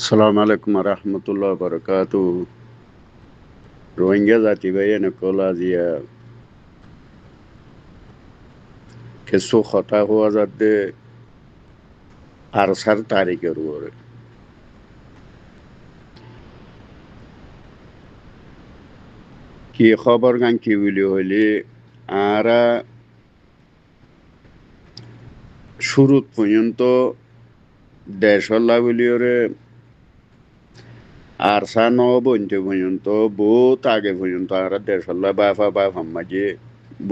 সালাম আলাইকুম রহমতুল্লাহ বরকাত রোহিঙ্গা জাতি ভাই নকল আজিয়া কিছু কথা হওয়া যাতে আরসার তারিখের উপরে কি খবর গান কি বলি হইলে আরা শুরুত পর্যন্ত দেশল্লা বলি ওরে আরসা ন বনতে পর্যন্ত বহুত আগে পর্যন্ত আরা দেশল্লা বাফা মাঝে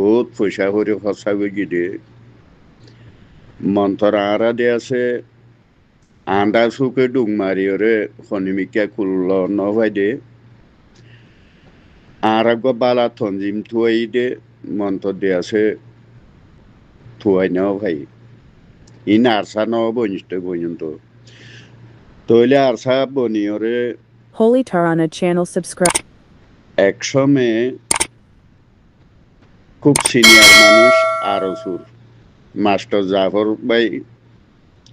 বহুত পয়সা করে খরচা করে গিয়ে মন্থর আরা দিয়ে আছে আন্ডা সুকে ডুং মারি ওরে খনিমিকা কুল্ল নভাই দে আরাগ্য বালা থনজিম থুয়াই দে মন্থর দে আছে থুয়াই নেওয়া ভাই ইন আরসা নেওয়া বনিষ্ট পর্যন্ত তৈলে আরসা বনি ওরে Holy Tarana channel subscribe. একসময় খুব সিনিয়র মানুষ আরো সুর মাস্টার জাফর ভাই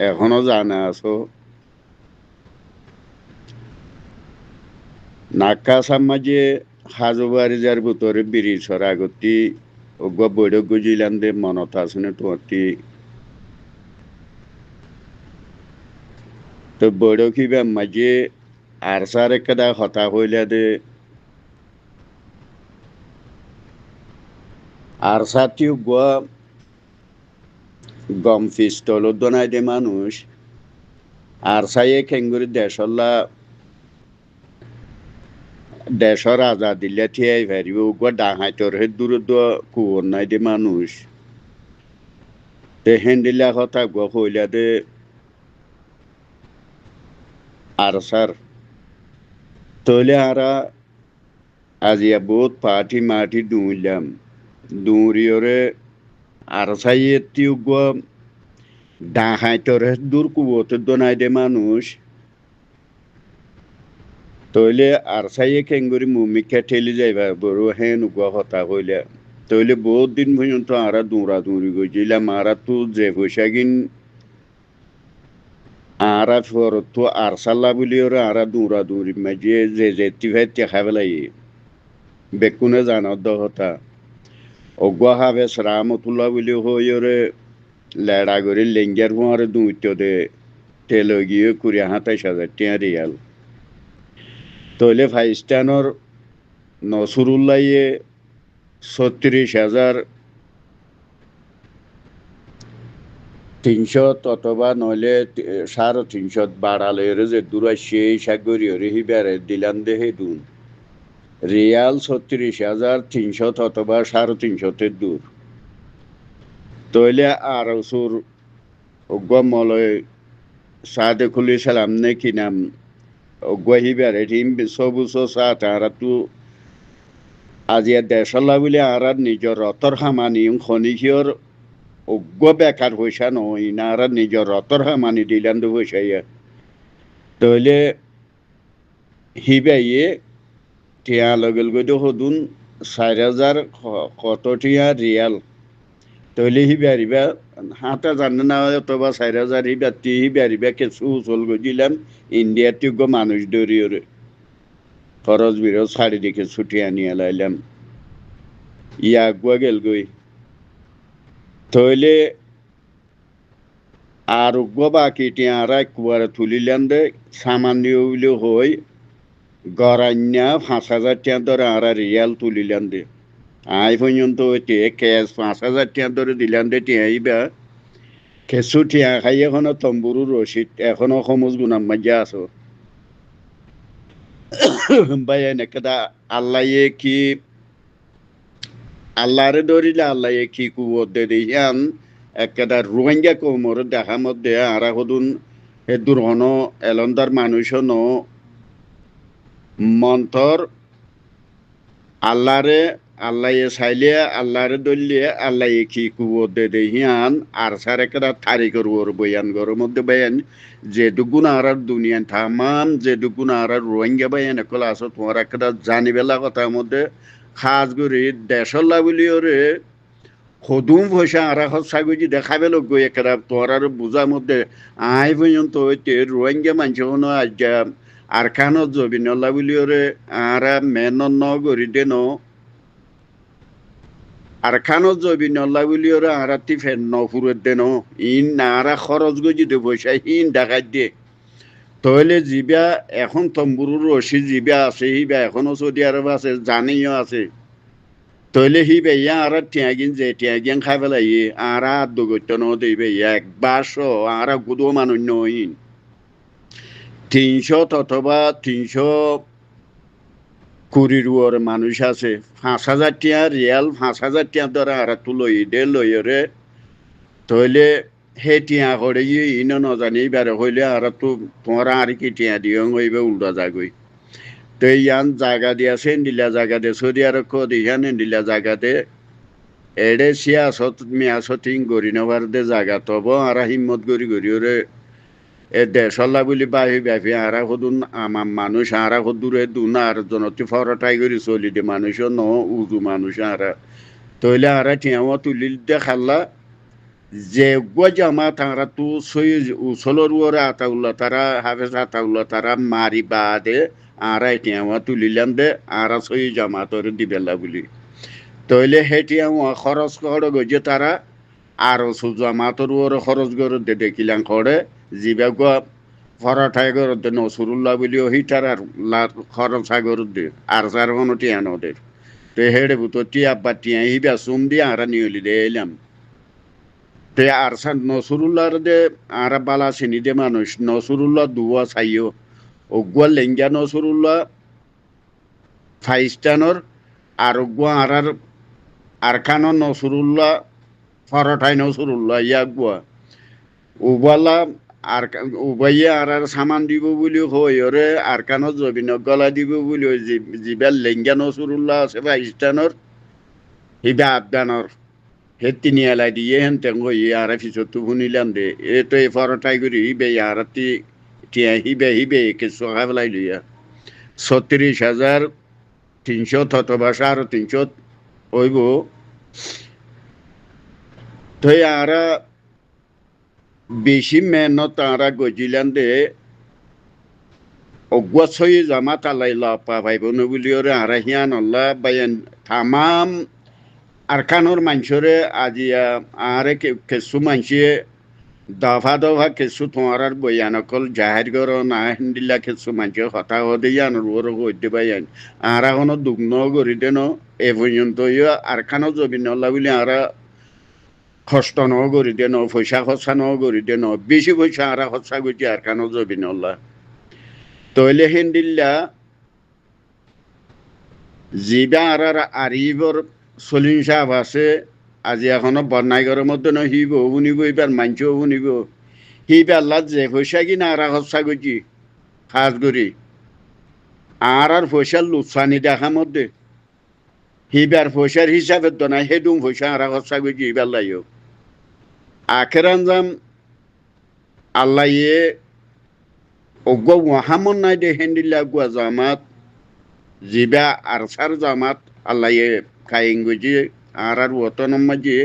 এখনো জানা আছো নাক্কা সামাজে হাজুবারি যার ভিতরে ব্রিজর আগতি অজ্ঞ বৈঠক গুজিলাম দে মনত আসনে তোমারটি তো বৈঠকিবা মাঝে আরসার একটা হতা হইলা দে আরসাটিও গোয়া গম পিস্তল দনাই দে মানুষ আরসাইয়ে খেঙ্গুরি দেশর আজাদিলে থিয়াই ভারিব গোয়া ডাঙাইতর হে দূর কুয়র নাই দে মানুষ তে হেন্দিলা কথা গোয়া হইলা দে আরসার তৈলে আরা আজিয়া বহুত পাটি মাটি দুইলাম দুরিয়রে আরসাইয়েতিও গোয়া ডাঙাইতর হে দূর কুয়তে দনাই দে মানুষ তৈলে আরসাইয়ে খেঙ্গুরি মুমিকা ঠেলি যাইবা বড় হেন গোয়া হতা হইলা তৈলে বহুত দিন পর্যন্ত আরা দৌড়া দৌড়ি গেছিলাম আরা তো যে পয়সা কিন আরা ফরত তো আরসাল্লা বলি ওরা আরা দৌড়া দৌড়ি মাঝে যে যেতি ভাই দেখা বেলাই বেকুনে জানার দহতা অগুয়া হাবে রামতুল্লাহ বলি হই ওরে লেড়া করে লেঙ্গিয়ার ফোঁয়ারে দুইত দে তেল গিয়ে ২০-২৭ টিয়া রিয়াল তৈলে ফাইস্টানোর নসরুল্লাইয়ে ৩৬,৩০০ অথবা নইলে ৩৫০ বাড়ালে যে দূরা সেই সাগরি হরে হিবারে দিলান দেহে দুন রিয়াল ৩৬,৩০০ অথবা ৩৫০ দূর তৈলে আর সুর গমলয় সাদে খুলি সালাম নে কি নাম গহিবারে টিম সবুজ সা তারা তু আজিয়া দেশলা বলে আর নিজের রতর হামানি খনিকিয়র অজ্ঞ বেকার পয়সা নয় না আর নিজের রতর হামানি দিলান তো পয়সা তৈলে হিবাইয়ে টিয়া লগল গই হদুন ৪,০০০ কত টিয়া রিয়াল তৈলে হিবারিবা হাতে জানে না অথবা ৪,০০০ হিবাতি হিবারিবা কিছু উচল গিলাম ইন্ডিয়ার যোগ্য মানুষ দরিয়রে খরচ বিরজ শাড়ি দেখে ছুটি আনিয়া লাইলাম ইয়া আগুয়া গেল গই তৈলে আর বাকি টিয়ারা কুয়ারে তুলিলাম দে সামান্য হই গড়াইনা ৫,০০০ টিয়া ধরে আর রিয়াল তুলিলাম দে আই পর্যন্ত ক্যাশ ৫,০০০ টিয়া ধরে দিলাম দে টিয়াইবা কিছু টিয়া খাই এখনো তম্বুরু রশিদ এখনো সমজ গুনাম মাঝে আছো ভাই এনেকেদা আল্লাহ কি আল্লাহরে ধরিলে আল্লাহ কি কুয়ত দে দিয়ান একেদা রোহিঙ্গা কোমর দেখা মধ্যে আরা হদুন হে দুর্হন এলন্দার মানুষ ন মন্থর আল্লাহরে আল্লাহ চাইলে আল্লাহরে ধরলে আল্লাহ কি কুয়ত দে দিয়ান আর সার একটা থারি করবর বয়ান গর মধ্যে বয়ান যেটুকুন আর দুনিয়ান থামাম যেটুকুন আর রোহিঙ্গা বয়ান একলা আছো তোমার একটা জানিবেলা কথার মধ্যে খাস করি দেশল্লা বলি ওরে সদুম পয়সা আরা হসাগুজি দেখাবে লোক গই একটা তোর আর বোঝার মধ্যে আই পর্যন্ত হইতে রোহিঙ্গা মানুষ হনো আজ আর খানো জবিনল্লা বলি ওরে আরা মেন ন গরি দেন আর খানো জবিনল্লা বলি ওরে আরাতি ফেন ন ফুরত দেন ইন না আরা খরচ গজি দে পয়সা ইন ডাকাত দিয়ে তাহলে জিবা এখন তম্বুরুর রশি জিবা আছে হিবা এখনো সৌদি আরব আছে জানিও আছে তাহলে হিবে ইয়া আর টিয়াগিন যে টিয়াগিন খাই পেলাই আর দুগত্য ন দিবে একবার আর গুদো মানুষ নইন 300 অথবা 320 মানুষ আছে 5,000 টিয়া রিয়াল 5,000 টিয়া ধরা আর তুলই দে লইরে তাহলে হে টিয়া করে ইন নজানি বেড়ে হইলে আর তো তোমার আর কি টিয়া দিও হইবে উল্টা যাগই তো ইয়ান জায়গা দিয়াছে নিলা জায়গা দিয়ে সৌদি আরব দিয়ান নিলা জায়গা দিয়ে এডে সিয়াসত মিয়াসতিং গরি নবার দে জায়গা তব আর হিম্মত গরি গরি ওরে এ দেশল্লা বলি বাহি ব্যাপী আরা সদুন আমার মানুষ আরা সদূরে দুন আর জনতি ফরটাই করি চলি দে মানুষ ন উজু মানুষ আরা তৈলে আরা টিয়াও তুলি দেখাল্লা যে জামা তারা তো সই উসলর ওরে আতাউল্লা তারা হাফেজ আতাউল্লা তারা মারি বাদে আরা টিয়াও তুলিলাম দে আরা সই জামা তোর দিবেলা বলি তৈলে হেটিয়াও খরচ করে গজে তারা আর জামাতর ওরে খরচ করে দে দেখিলাম করে জিবাগ ফরাঠাই করে দে নসরুল্লাহ বলি হিটার আর খরচ করে দে আর সার কোনো টিয়া নদের তো হেডে বুতো টিয়া বা টিয়া হিবা সুম দিয়ে আরা নিয়লি দে এলাম তে আর নসরুল্লাহর দে আর বালা চিনি দে মানুষ নসরুল্লাহ দুয়া চাইও অগুয়া লেঙ্গা নসরুল্লাহ ফাইস্টানর আর অগুয়া আর খানো নসরুল্লাহ ফরঠাই নসরুল্লাহ ইয়াগুয়া উবালা আর উবাইয়ে আর সামান দিব বুলি হই ওরে আর কানো জবিন গলা দিব বুলি জিবাল লেঙ্গা নসরুল্লাহ আছে ফাইস্টানর হিবা আফগানর হে তিনি এলাই দিয়ে হেন তেঙ্গ আর পিছত শুনিলাম দে এইটো এই ফরটাই করি হিবে আরাতি টিয়া হিবে কিছু খাবলাই লইয়া 36,300 অথবা 350 হইব তো আরা বেশি মেহনত আরা গজিলাম দে অগুয়াছই জামা তালাই লাপা ভাইব নবুলি ওরে আরা হিয়ান আল্লাহ বায়ান তামাম আরকানোর মানুষরে আজিয়া আরে কিছু মানুষে দফা দফা কিছু তোমার বয়ানকল জাহের কর না হিন্দিলা কিছু মানুষে হতা হতে জানোর ওর হইতে পাইন আর এখনো দুগ্ন করি দেন এ পর্যন্ত আরকানো জবি নল্লা বলে আর কষ্ট ন করি দেন পয়সা খরচা ন করি দেন বেশি পয়সা আর খরচা করছি আরকানো জবি নল্লা তৈলে হিন্দিল্লা জিবা আর আরিবর সলিম সাহেব আছে আজি এখনো বন্যাইগরের মধ্যে ন হিব শুনিব এবার মাঞ্চও শুনিব হিবার লাজ যে পয়সা কিনা আর খরচা করছি খাস করি আর পয়সার লুৎসানি দেখা মধ্যে হিবার পয়সার হিসাবে তো নাই হেডুম পয়সা আর খরচা করছি হিবার লাইও আখের আঞ্জাম আল্লাহ ইয়ে অজ্ঞ মহামন নাই দে হেন্দিল্লা গুয়া জামাত জিবা আরসার জামাত আল্লাহ ইয়ে কাইঙ্গুজি আর ওতনম মাঝে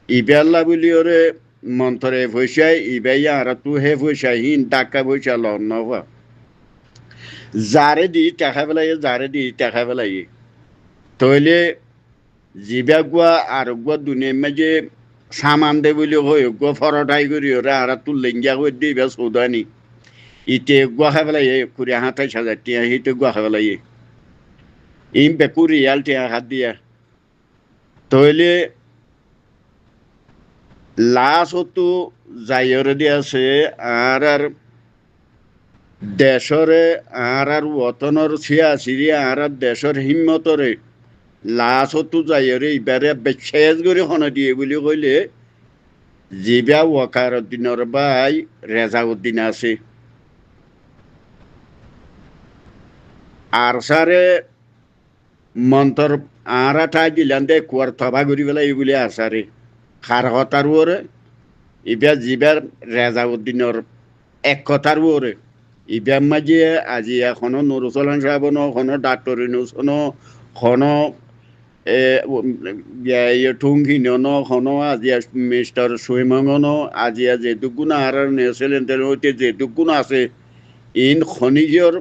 ইবেল্লা বলি ওরে মন্ত্রে পয়সায় ইবাইয়া আর তু হে পয়সা হিন টাকা পয়সা লন নবা যারে দি টাকা বেলাই তইলে জিবা গুয়া আর গুয়া দুনিয়ার মাঝে সামান দে বলি হই গুয়া ফরটাই করি ওরা আর তু লেঙ্গিয়া করে দিবা সৌদানি ইতে গুয়া খাবেলাই 20,000 টিয়া হিতে গুয়া খাবেলাই ইম বেকু রিয়াল টিয়া হাত দিয়া তইলে লাশতো যাইরে দিয়াছে আর দেশরে আর ওতনর ছিয়াছিরি আর দেশর হিম্মতরে লাশতো যাইরে ইবারে বেশেষ করে হন দিয়ে বলি কইলে জিবা ওয়াকারউদ্দিনের ভাই রেজাউদ্দিন আছে আর সারে মন্তর আরা ঠাই দিলাম দে কুয়ার থবা ঘুরি পেলাই বলে আসারে খার হতার ওরে ইবার জিবার রেজাউদ্দিনের এক কথার ওরে ইবার মাঝে আজি এখনো নুরুসলান সাহেব এখনো ডাক্তার ইনুস এখনো ঠুংহিনো হনো আজিয়া মিস্টার সুইমঙ্গনো আজিয়া যেটুকুন আর নেছিলেন হইতে যেটুকুন আছে ইন খনিজর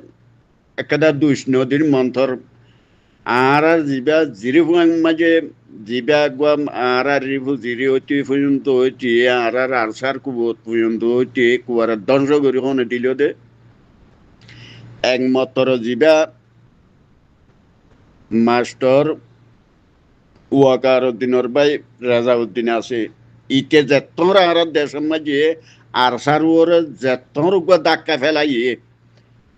একটা দুষ নদীর মন্থর আর জিবা জিরি হুয়াং মাঝে জিবা গুয়াম আর রিভু জিরি হইতে পর্যন্ত হইতে আর আরসার কুবত পর্যন্ত হইতে কুয়ার ধ্বংস করি হনে দিল দে একমাত্র জিবা মাস্টার ওয়াকার উদ্দিনের ভাই রাজা উদ্দিন আছে ইতে যেতর আর দেশের মাঝে আরসার ওরে যেতর ধাক্কা ফেলাইয়ে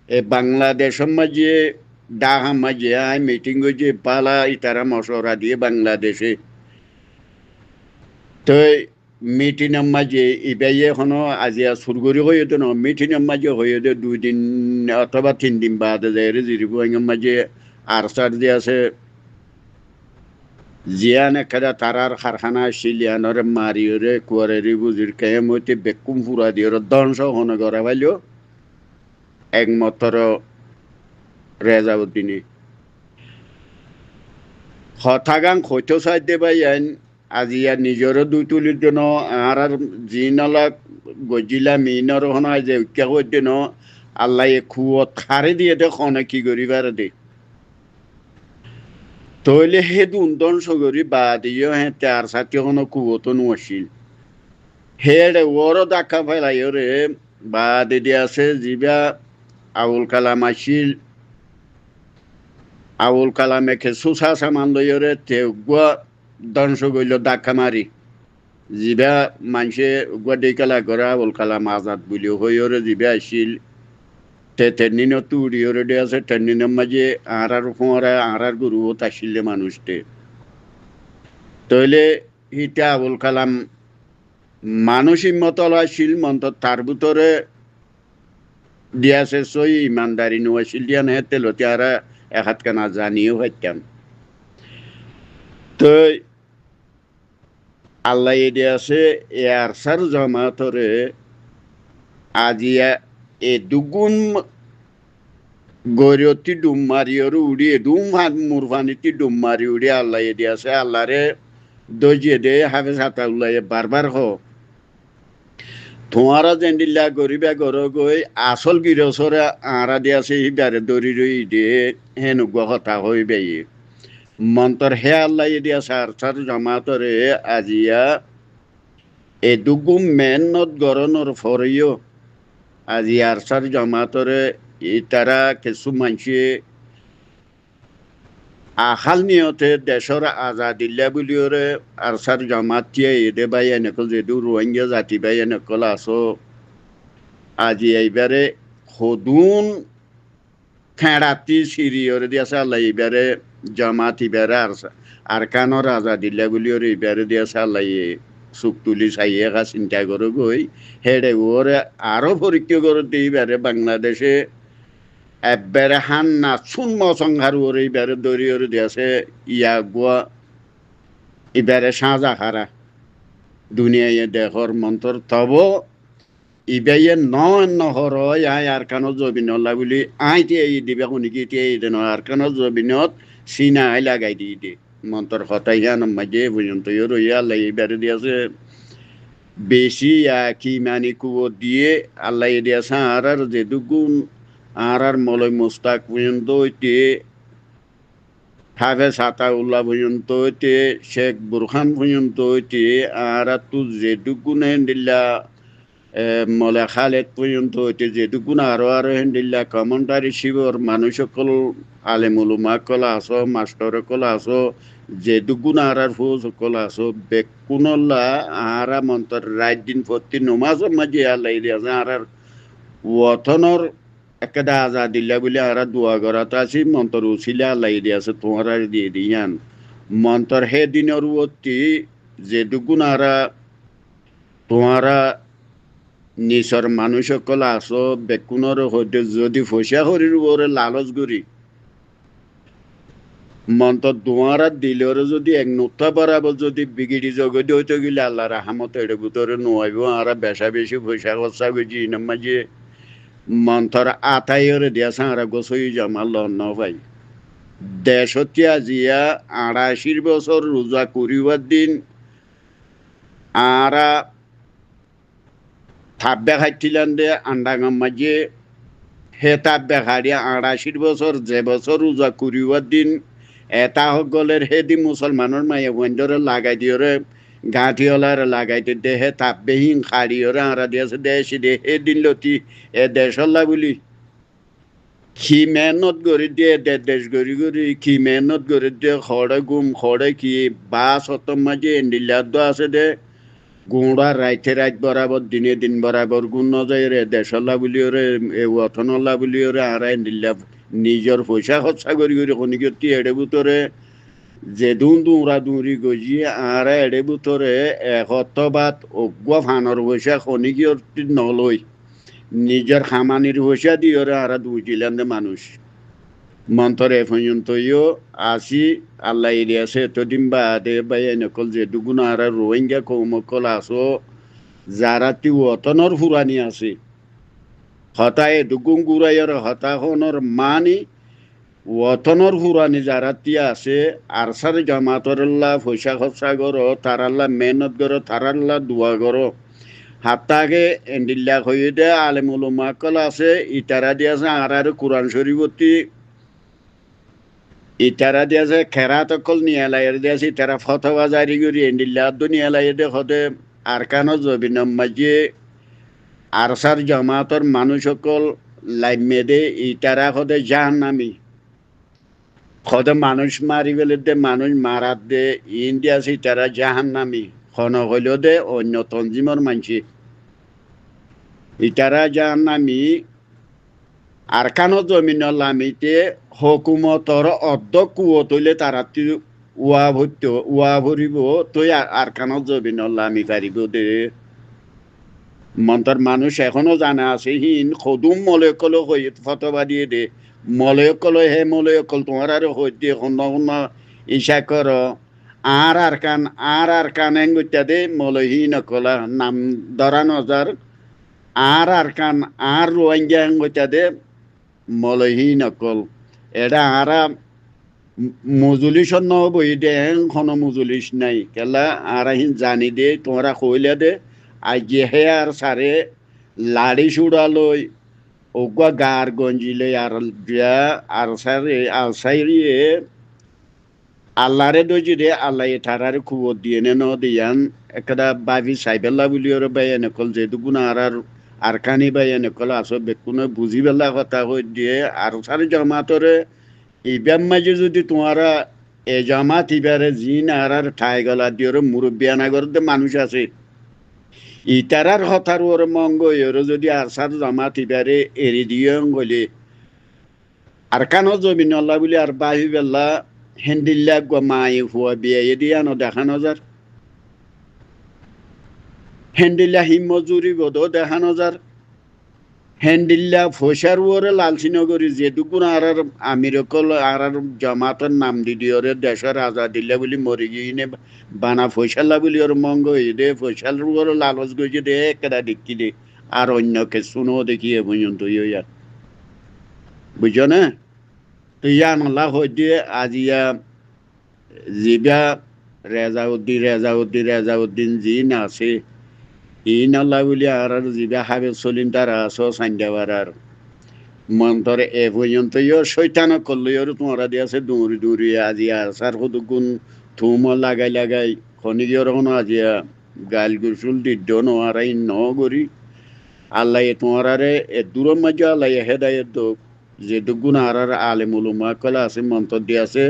এ বাংলাদেশের মাঝে ডাহা মাঝে আই মিটিং হয়েছে পালা ইতারা মশরা দিয়ে বাংলাদেশে তো মিটিংয়ের মাঝে ইবাইয়ে এখনো আজিয়া সুরগরি হয়ে তো না মিটিংয়ের মাঝে হয়ে দে 2 দিন অথবা 3 দিন বাদে যায় জিরিবাইয়ের মাঝে আরসার দিয়ে আছে জিয়ান একটা তারার কারখানা শিলিয়ানর মারিওরে কুয়ারেরি বুজির কেমতে বেকুম ফুরা দিয়ে ধ্বংস হনে করা পাইল একমাত্র রেজাউদ্দিনে হঠাগাং হইতো সাইডে বাইন আজিয়া নিজের দুই তুলির জন্য আর জিনালা গজিলা মিনর হন যে উক্কা করতে ন আল্লাহ খুয় খারে দিয়ে দে খনে কি করিবার দে তইলে হে দুন্দন সগরি বা দিয়ে হে তার সাথে কোনো কুয়তো নছিল হেড়ে ওরও দেখা ফেলাই রে বা দিদি আছে জিবা আবুল কালাম আসিল আবুল কালামেকে সুসা সামান লইরে তেগুয়া ধ্বংস করল ডাক্কা মারি জিবা মানুষে গুয়া দেখালা করে আবুল কালাম আজাদ বলি হইরে জিবা আসিল তেনিন তুড়িওরে দে আছে তেনিনের মাঝে আর ফোঁরা আর গুরু আসিলে মানুষতে তইলে হিটা আবুল কালাম মানুষ ইম্মতল আসিল মন্ত তার ভিতরে দিয়াছে সই ইমানদারি নোয়াছিল দিয়া না তেলতে আর এক হাত কানা জানিও হইতাম তো আল্লাহ দিয়ে আছে এ আরসার জামাতরে আজিয়া এ দুগুণ গরিয়তি ডুম মারিয়র উড়ি এদুম হাত মুরফানিতি ডুম মারি উড়ি আল্লাহ দিয়ে আছে আল্লাহরে দজিয়ে দে হাফেজ হাতাউল্লাহ বারবার হ তোমারা জেন্ডিল্লা গরিবা গর গই আসল গিরসরে আঁরা দিয়ে আছে ইবারে দরি রই দিয়ে হেনুগুয়া হতা হইবে মন্তর হে আল্লাহ দিয়া সার জমাতরে আজিয়া এ দুগুম মেহনত গরনর ফরিও আজি আরসার জমাতরে তারা কিছু মানুষে আখাল নিয়তে দেশর আজাদিল্লা বুলিওরে আরসার জমাতিয়ে এদে বাই এনেকল যেদু রোহিঙ্গা জাতি বাই এনেকল আসো আজি এইবারে সদুন খেড়াতি সিরিয়রে দিয়েছে আল্লাহ এইবারে জামাত ইবারে আরকানর আজাদিল্লা বুলিওরে এইবারে দিয়েছে আল্লাহ চুক তুলি চাইয়ে একা চিন্তা করে গই হেডে ওরে আরো পরীক্ষা করে এইবারে বাংলাদেশে একবারে হান না চুন মসংহার ওরে এইবারে দরিয়রে দিয়েছে ইয়া গুয়া এবারে সাজা খারা দুনিয়ায় দেখর মন্তর তব ইবাইয়ে নহর আই আরকানত জবিনল্লা বুলি আই টিয়ে দিবে শুনিকি টিয়ে দেন আরকানত জবিনত চিনা আই লাগাই দি দে মন্তর হতাই হান মাঝে পর্যন্ত রইয়া আল্লাহ এইবারে দিয়েছে বেশি কি মানি কুয়ো দিয়ে আল্লাহ দিয়েছে আর যে দুগুণ আর মলয় মুস্তাক পর্যন্ত হইতে হাফেজ হাতাউল্লাহ পর্যন্ত হইতে শেখ বুরহান পর্যন্ত হইতে আর তু যে দুগুণ হেন্দিল্লা মলে খালেদ পর্যন্ত হইতে যে দুগুণ আরো হেন্দিল্লা কমেন্টারি শিবর মানুষ সকল আলেমুলুমা কলা আছো মাস্টর কলা আছো যে দুগুণ আর ফৌজ কলা আছো বেকুনল্লা আর মন্তর রাত দিন প্রতি নমাজের মাঝে আল্লাহ দিয়েছে আর ওথনর একটা আজাদিল্লা বলে আর দোয়া করাতে আছি মন্তর উচিলে আল্লাহ দিয়েছে তোমার দিয়ে দিয়ান মন্তর হে দিনের অতি যে দুগুণ আর তোমারা নিচর মানুষ সকল আছো বেকুনের হইতে যদি ফসিয়া শরীর ওরে লালচ করি মন্তর দোয়ারা দিলের যদি এক নোটা বরাবর যদি বিগিড়ি জগদি হইতে গেলে আল্লাহ রাহামত এর ভিতরে নোয়াইব আর বেশা বেশি পয়সা খরচা করছি ইনার মাঝে মন্তর আতাইরে দিয়াছে আর গোসই জামাল ন ভাই দেশতে আজিয়া ৮৮ বছর রোজা করিবার দিন আরা থাব্বে খাইছিলেন দে আন্ডাঙ্গাম মাঝে হে থাব্বে খাড়িয়া ৮৮ বছর যে বছর রোজা করিবার দিন এটা সকলের হেদি মুসলমানের মায়ে বন্ধরে লাগাই দিওরে গাঁঠিওলার লাগাইতে দে হে থাব্বে হিং খাড়িওরে আরা দিয়েছে দেশি দে হে দিন লতি এ দেশল্লা বলি কি মেহনত করে দিয়ে দেশ গড়ি গড়ি কি মেহনত করে দিয়ে খড়ে গুম খড়ে কি বাস অত মাঝে এন্ডিলাদ আছে দে গুঁড়া রাইতে রাইত বরাবর দিনে দিন বরাবর গুণ নজাই রে দেশল্লা বলি রে অথনল্লা বলি রে আর এন্ডিলা নিজের পয়সা খরচা করি করি খনিকতি এড়ে বুতরে যে দুঁরা দুঁরি গজিয়ে আর এড়ে বুতরে একত্রবাদ অজ্ঞ ফানর পয়সা খনিকতি নলই নিজের খামানির পয়সা দিয়ে ওরা আর দুইছিলেন মানুষ মন্তর এ পর্যন্তও আসি আল্লাহ এরিয়াছে এতদিন বাদে বাই নকল যে দুগুণ আর রোহিঙ্গা কৌমকল আসো যারা তি অতনর ফুরানি আছে হতায় দুগুণ গুড়াইয়ের হতাহনর মানি অতনর ফুরানি যারা তি আছে আরসার জামাতরল্লাহ পয়সা খরচা করো তারাল্লাহ মেহনত করো তারাল্লাহ দোয়া করো হাত্তাকে এন্ডিল্লা হয়ে দে আলেমুল মাকল আছে ইতারা দিয়েছে আর কোরআন শরীফতি ইতারা দিয়েছে খেরাত অকল নিয়ে লাইয়ের দিয়েছে ইতারা ফতোয়া জারি করি এন্ডিল্লা নিয়ে লাইয়ে দে হতে আর কান জবিনম মাঝে আরসার জামাতর মানুষ সকল লাইমে দে ইতারা হতে জাহান্নামি হতে মানুষ মারি গেলে দে মানুষ মারাত দে ইন্ডিয়াছে ইতারা জাহান্নামি খন হইল দে অন্য তঞ্জিমর মানসি ইতারা জাহান্নামি আরকানো জমিন লামিতে হকুমতর অর্ধ কুয়ো তৈলে তারা উয়া ভরিব তৈ আরকানো জমিন লামি পারিব দে মন্তর মানুষ এখনো জানা আছে হিন সদুম মলয়কল হই ফতবা দিয়ে দে মলয়কল হে মলয়কল তোমার আর হই দিয়ে শূন্য ইচ্ছা কর আর আরকান এঙ্গুত্যা দে মলয়হীন কলা নাম ধরা নজার আর কান আর রোহিঙ্গা এঙ্গুত্যা দে মলহীন অকল এটা আরা মজুলিস বই দে কোনো মজুলিস নাই কেলা আরা হিন জানি দে তোমরা কইলে দে আজ হে আর সারে লাড়ি সুড়ালই ওগুয়া গার গঞ্জিলে আর আর সারে আলসাইরিয়ে আল্লাহরে দজি দে আল্লাহ এঠারারে খুব দিয়ে ন দিয়ান একটা বাবি সাইবেল্লা বলি ওর বাইন কল যেহেতু গুণা আর কানি বাইন কল আসো বেকুনে বুঝি বেলা কথা হয়ে দিয়ে আর সারে জমাতরে ইব্যাম মাঝে যদি তোমারা এ জামাত ইবারে জিন আর ঠাই গলা দিয়ে মুরব্বিয়ানা করতে মানুষ আছে ইতারার হতার ওর মঙ্গ এর যদি আর সার জামাত ইবারে এরি দিয়ে গলে আর কানো জমিন আল্লাহ বলি আর বাহি বেলা হেন্দিল্লা মাই হুয়া বিয়ে দিয়া ন দেখানো যার হেন্দিল্লা হিমজুরি বোধ দেখানো যার হেন্দিল্লা ফসার ওরে লালসিনগরী যে দুগুণ আর আমিরকল আর জমাতের নাম দিদিওরে দেশের আজাদিল্লা বলি মরি গিয়ে বানা ফসাল্লা বলি ওর মঙ্গ দে ফসাল ওরে লালচ গইছে দে কেদা দেখি দে আর অন্যকে শুনো দেখি এ পর্যন্ত ইয়ার বুঝছো না তো ইয়া নলা হয়ে দিয়ে আজিয়া জিবা রেজাউদ্দিন জি আছে ইন আল্লাহ বলি আর জিবা হাবে চলিন তারা আছো সান্ডাবার আর মন্তরে এ পর্যন্ত শৈতান করলো তোমরা দিয়েছে দৌড়ি আজি আর সার গুণ থুম লাগাই খনিগিয়র আজিয়া গাল গুসুল দিড নোয়ারাই ন গরি আল্লাহ তোমারে এ দূর মাঝে আল্লাহ হেদায়ত দোক যে দুগুণ আর আলেমুল কলা আছে মন্তর দিয়ে আছে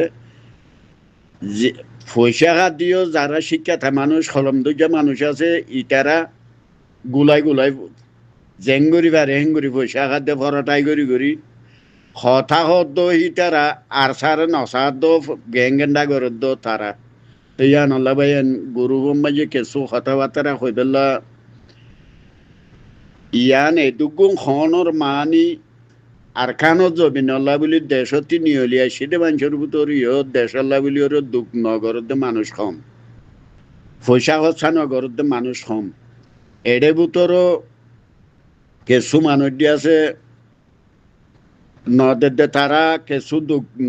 যে পয়সা হাত দিও যারা শিক্ষা মানুষ কলম দুইটা মানুষ আছে ইটারা গুলাই জেঙ্গুরি বা রেঙ্গুরি পয়সা হাত দিয়ে ফরটাই করি হতা হদ ইটারা আর সারে নসার দো গেঙ্গেন্ডা গরদ দো তারা তো ইয়ান আল্লাহ ভাইয়ান গুরু মাঝে কেসু কথাবার্তা হইবেলা ইয়ান এদুগুণ খনর মানি আর খানো জমিন আল্লাহ বলি দেশতি নিয়লিয়া সেটা মানুষের ভিতর দেশাল্লাহ বলি ওর দুঃখ নগরতে মানুষ কম পয়সা খরচা নগরতে মানুষ কম এডে ভিতর কিছু মানুষ দিয়ে আছে নদের দে তারা কিছু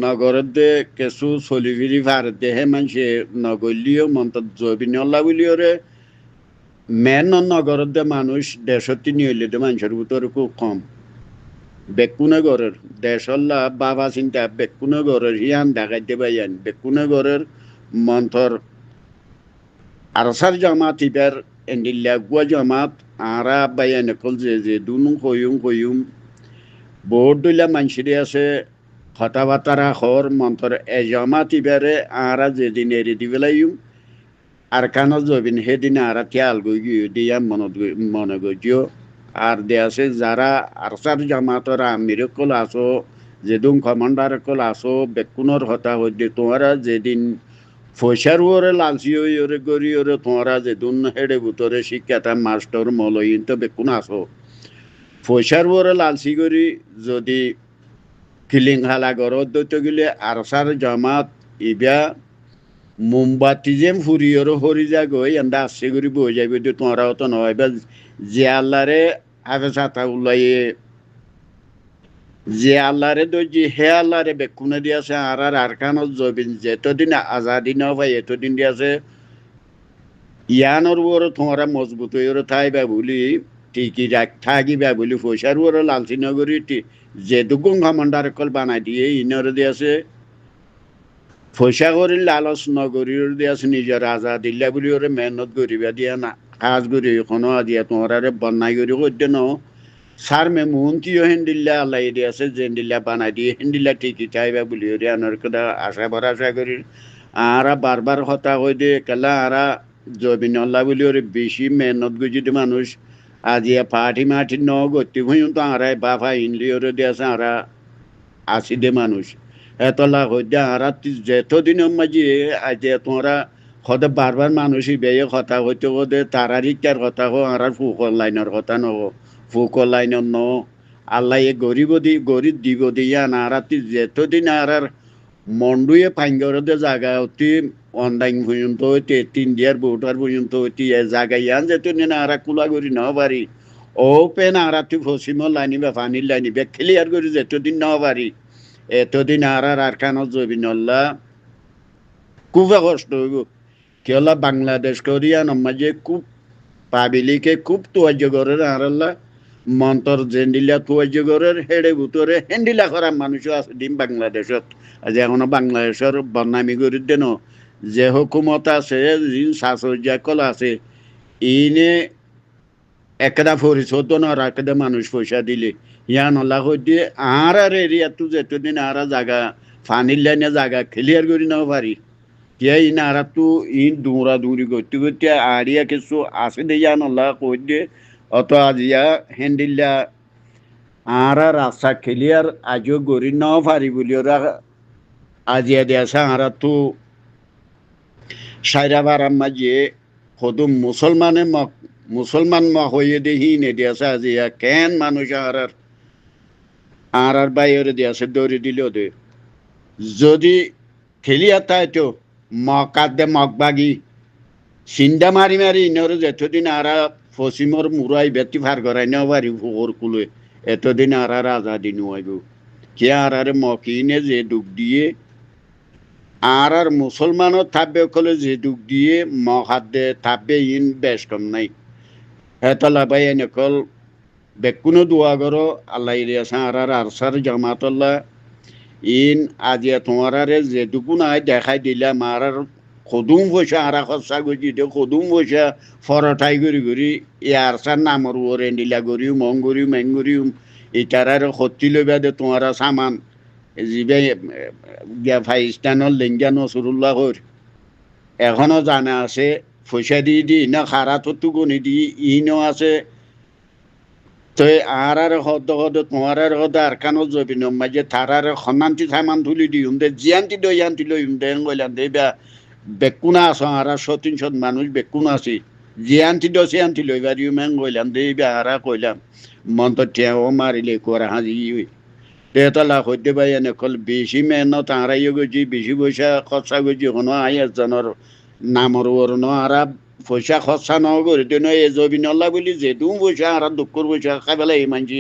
নগরের দে কিছু চলিফিরি ভারত দেহে মানুষে নগরলিও মন্ত জবিনল্লা বলিও রে মেন নগরের দে মানুষ দেশত নিয়ে দে মানুষের ভিতরে খুব কম বেকুনে গরের দেশল্লা বাবা চিন্তা বেকুনে গরের হিয়ান দেখাইতে পাইয়ান বেকুনে গরের মন্থর আরসার জামাত ইবার এন্ডিল্লা গুয়া জামাত আরা বাইয়ান কল যে দুনু কয়ুম বহুত দইলা মানুষের আছে কথাবার্তা হর মন্থর এ জামাত ইবারে আরা যেদিন এরি দিবেলাইম আর কানো জবিন সেদিন আরা তিয়াল গই দিয়া মনে গজিও আর দে আছে যারা আরসার জামাতর আমির কল আসো যেদিন কমান্ডার কল আসো বেকুনর হতা হইতে তোমরা যেদিন পয়সার ওরে লালসি ওরে গরি ওরে তোমরা যেদিন হেডে ভিতরে শিক্ষাটা মাস্টার মলইন তো বেকুন আসো পয়সার ওরে লালসি করি যদি কিলিং হালা গরত দইতে গেলে আরসার জামাত ইবা মোমবাতি যেম ফুরিয়র হরি যা গই এন্দা আসছে করি বই যাইবে তোমরা তো নয় বা যে আল্লাহরে হাফে সাথা উল্লাইয়ে যে আল্লাহরে দইজি হে আল্লাহরে বেকুনে দিয়াছে আর কানত জবিন যেতদিন আজাদি না ভাই এতদিন দিয়াছে ইয়ানোর ওর তোমরা মজবুত হয়ে থাইবা বলি ঠিকই থাকিবা বলি পয়সার ওর লালসি নগরী যে দুগুং কমান্ডার কল বানাই দিয়ে ইনর দিয়াছে পয়সা করি লালচ নগরীর দিয়াছে নিজের আজাদিল্লা বলি ওরে মেহনত করিবা দিয়া না কাজ করি কোনো দিয়া তোমরা বন্যাই করি করতে ন সার মে মুন্তিও হেন্দিল্লা আল্লাহ দিয়াছে জেন্দিল্লা বানাই দিয়ে হেন্দিল্লা ঠিকই চাইবা বলি ওরে আনার কথা আশা ভরসা করি আরা বারবার হতা হয়ে দিয়ে কেলা আরা জবিন আল্লাহ বলি ওরে বেশি মেহনত গুজিতে মানুষ আজিয়া পাটি মাটি ন গতি হইম তো আরাই বাফা ইনলি ওরে দিয়াছে আরা আসি দে মানুষ এতলা হইতে আরা যেতদিন মাঝি আজিয়া তোমরা হতে বারবার মানুষই বেয়ে কথা হইতে হতে তারারিকার কথা হো আর ফুকর লাইনের কথা নহ ফুকর লাইনের ন আল্লাহ এ গরিব দিব দিয়া না আর যেতদিন আর মন্ডুয়ে পাঙ্গরতে জায়গা অতি অনলাইন পর্যন্ত হইতে 3 দিয়ার ভোটার পর্যন্ত হইতে এ জায়গায় ইয়ান যেতদিন আর কুলা করি ন পারি ও পেন আর পশ্চিম লাইনি বা পানির লাইনি বে ক্লিয়ার করি যেতদিন ন পারি এতদিন আর কানত জবিনল্লা খুব কষ্ট হইব কেলা বাংলাদেশ করিয়া নমাজে খুব পাবিলিকে খুব তোয়াজ্য করে আরাল্লা মন্তর জেন্ডিলা তোয়াজ্য করে হেডে ভিতরে হেন্ডিলা করা মানুষও আছে দিন বাংলাদেশত আজ এখনো বাংলাদেশের বদনামি করে দেন যে হুকুমত আছে যিন শাসজ্জা কলা আছে ইনে একটা পরিশোধ না রাখতে মানুষ পয়সা দিলে ইয়ান আল্লাহ দিয়ে আর এরিয়া তো যেতদিন আর জায়গা ফানির লাইনে জায়গা ক্লিয়ার করি না পারি কে ইন আর তো ইন দৌড়া দৌড়ি করতে করতে আরিয়া কিছু আছে দে ইয়ান আল্লাহ কই দিয়ে অত আজিয়া হ্যান্ডিল্লা আর রাস্তা ক্লিয়ার আজও গড়ি নাও পারি বলি ওরা আজিয়া দিয়াছে আর তো সাইরা বারাম মাঝে কদম মুসলমান হয়ে দেখি নে দিয়াছে আজিয়া কেন মানুষ আর বাইরে দিয়াছে দৌড়ি দিল দে যদি খেলিয়া তাই তো মকাদে মগবাগি চিন্তা মারি মারি ইনর যেতদিন আর পশ্চিমর মুরাই বেটি ভার করাই নেওয়া পারি ফুকর কুলে এতদিন আর আজাদি নোয়াইব কে আর মকিনে যে দুঃখ দিয়ে আর মুসলমানও থাকবে কলে যে দুঃখ দিয়ে মহাদে থাকবে ইন বেশ কম নাই হেতলা ভাই এনেকল বেকুনো দোয়া করো আল্লাহ দিয়াছে আর আরসার জামাতল্লাহ ইন আজিয়া তোমার যেটুকু নাই দেখাই দিলাম আর কদুম পয়সা আর খরচা করছি কদুম পয়সা ফরঠাই করি এ আরসার নামর ওরে নিলা করিও মং করিও মেং করিও ইটার সত্যি লইবা দে তোমার সামান যিবে ফাইস্তানৰ লেঙ্গা নসরুল্লাহ হর এখনো জানা আছে পয়সা দি না খারাতো গনি দি ইনো আছে তো আর হদ তোমার হদ আর কানো জবিন মাঝে তারার সন্নান্তি থামান তুলি দিম দে জিয়ান্তি দয়ান্তি লইম দে গইলাম দে বেকুনা আস আর সত মানুষ বেকুনা আছি জিয়ান্তি দশিয়ান্তি লইবা দিম গইলাম দে আর কইলাম মন তো ঠেও মারিলে করা হাজি দেতলা হইতে পাই এনেকল বেশি মেহনত আড়াইও গেছি বেশি পয়সা খরচা করছি কোনো আই এজনের নামর ওর ন আর পয়সা খরচা ন করে তেন এ জবিনল্লা বলি যে তুমি পয়সা আর দুঃখর পয়সা খাই পেলাই মানছি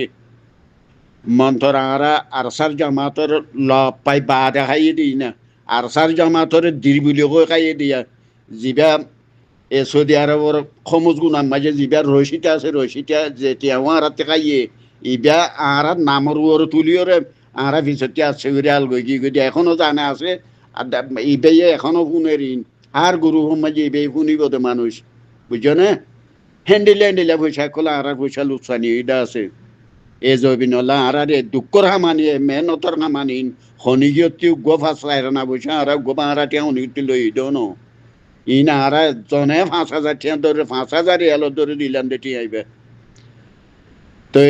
মন্তর আরা আরসার জামাতর ল পাই বাদে খাইয়ে দিই না আরসার জামাতর দিরবিলি করে খাইয়ে দিয়া জিবা এ সৌদি আরবর খমুজ গুনার মাঝে জিবা রশিটা আছে রশিটা যেটিয়া আরাতে খাইয়ে ইবা আরা নামর ওর তুলিওরে আরা ভিতরতে আছে করে আল গই গই এখনো জানা আছে ইবে এখনো শুনের আর গুরু মাঝে ইবে শুনিব তো মানুষ বুঝছো না হ্যান্ডিলে হ্যান্ডিলে পয়সা কলা আর পয়সা লুচানি এটা আছে এ জবিনলা আরারে দুঃখর হামানি মেহনতর হামানি খনিজতি গোফা সাইরানা বসে আর গোবা আরাটি অনিটি লই দন ইনা আরা জনে 5,000 টিয়া ধরে 5,000 এলো ধরে দিলাম দেটি আইবে তো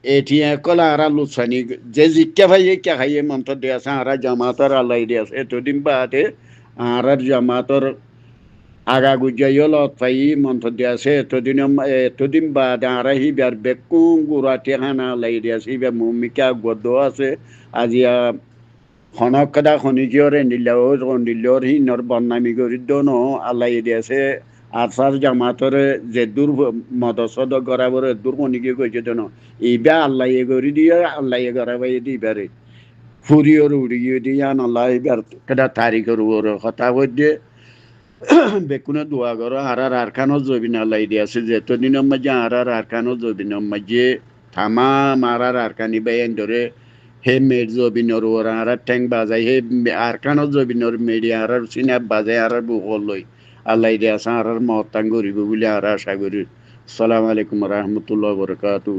এটি কলা আরা লুসানি যে জিজ্ঞা ভাই কে খাইয়ে মন্ত্র দিয়ে আছে আরা জামাতর আল্লাহ দিয়ে আছে এতদিন বাদে আরার জামাতর আগা গুজাইও লত পাই মন্ত্র দিয়ে আছে এতদিন বাদে আরা হিবার বেকুং গুড়াটি খানা লাই দিয়ে আছে হিবার মমিকা গদ আছে আজিয়া খনকদা খনিজরে নিলেওর হিনর বন্নামি করি দন আল্লাহ দিয়ে আছে আসার জামাতরে যে দূর মদসদ গড়াবরে দূর খনিকে কইছে দন ইবা আল্লাহ করি দিয়ে আল্লাহ গড়াবাই দিবারে ফুরিয়র উড়িয়ে দিয়ে আল্লাহ এবার কেদা তারিখের ওর কথা বলছে বেকুনে দোয়া করো আরার আরকানো জবিন আল্লাহ দিয়ে আছে যে এতদিনের মাঝে আরার আরকানো জবিনের মাঝে থামাম আরার আরকানি বাইন ধরে হে মেড জবিনর ওরা আরার ঠ্যাং বাজাই হে আরকানো জবিনর মেডি আরার সিনাপ বাজাই আরার বুকল লই আল্লাহ দিয়ে আছে আরার মহত্তাং করিব বলে আর আশা করি আসসালামু আলাইকুম রহমতুল্লাহ বরকাতু